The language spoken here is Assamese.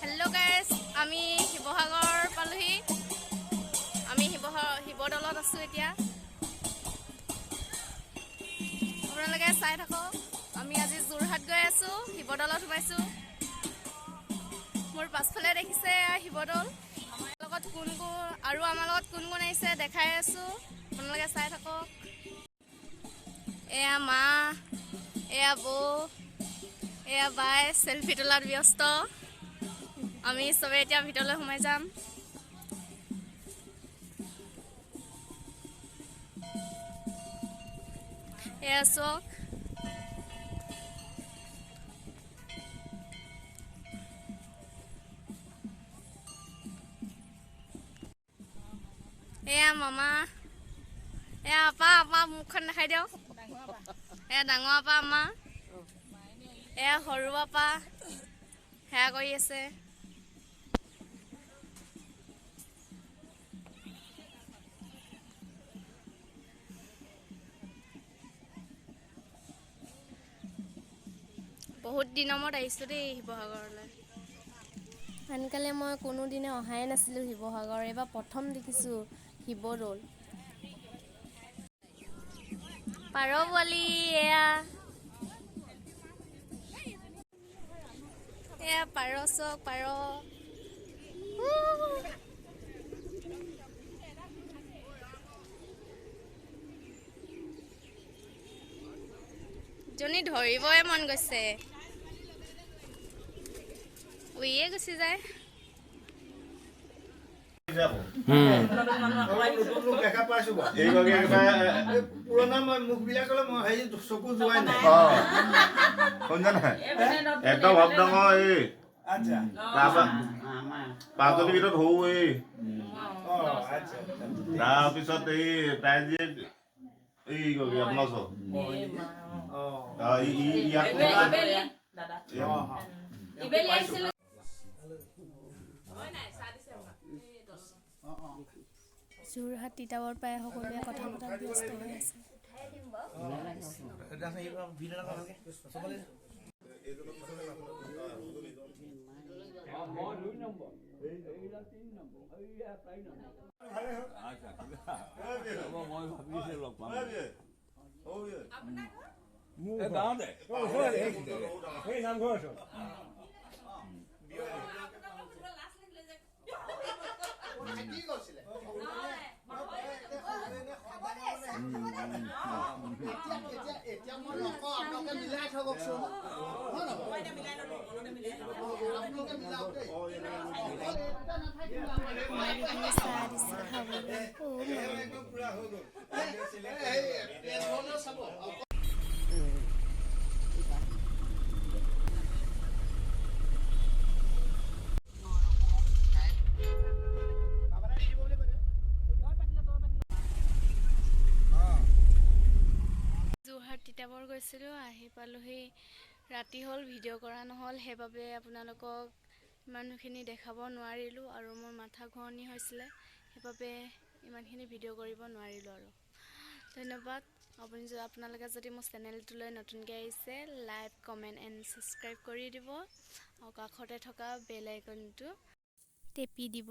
Hello guys, আমি শিৱসাগৰ পালোহি। আমি শিৱদৌলত আছোঁ এতিয়া। আপোনালোকে চাই থাকক। আমি আজি যোৰহাট গৈ আছোঁ, শিৱদৌলত সোমাইছোঁ। মোৰ পাছফালে দেখিছে শিৱদৌল। আমাৰ লগত কোন আহিছে দেখাই আছোঁ। আপোনালোকে চাই থাকক। এয়া মা, এয়া বৌ, এয়া বাই চেলফি তোলাত ব্যস্ত। আমি চবে এতিয়া ভিতৰলৈ সোমাই যাম। এয়া চক। এয়া মামা, এয়া আপা মুখখন দেখাই দিয়ক। এয়া ডাঙৰ আপা আমা, এয়া সৰু আপা সেয়া কৰি আছে। বহুত দিনৰ মূৰত আহিছোঁ দেই শিৱসাগৰলৈ। আনকালে মই কোনোদিনে অহাই নাছিলোঁ শিৱসাগৰ। এইবাৰ প্ৰথম দেখিছোঁ শিৱদৌল। পাৰ পোৱালি এয়া পাৰ চক পাৰ। জনী ধৰিবই মন গৈছে, উইয়ে গুচি যায়। দেখা পাইছো পুৰণা মুখ বিলাকলৈ মই হেৰি চকু যোৱাই নাই। একদম হবডঙৰ এই পাঁচজনীৰ ভিতৰত সৰু এই তাৰপিছত এই তাই যে এই আপোনাৰ যোৰহাট তিতাবৰ পাই সকলোৱে কথা পতাত ব্যস্ত হৈ আছে। যোৰহাট তিতাবৰ গৈছিলোঁ, আহি পালোহি ৰাতি হ'ল। ভিডিঅ' কৰা নহ'ল, সেইবাবে আপোনালোকক ইমানখিনি দেখাব নোৱাৰিলোঁ আৰু মোৰ মাথা ঘূৰণি হৈছিলে, সেইবাবে ইমানখিনি ভিডিঅ' কৰিব নোৱাৰিলোঁ আৰু। ধন্যবাদ। আপোনালোকে যদি মোৰ চেনেলটোলৈ নতুনকৈ আহিছে, লাইক কমেণ্ট এণ্ড ছাবস্ক্ৰাইব কৰি দিব আৰু কাষতে থকা বেল আইকনটো টেপি দিব।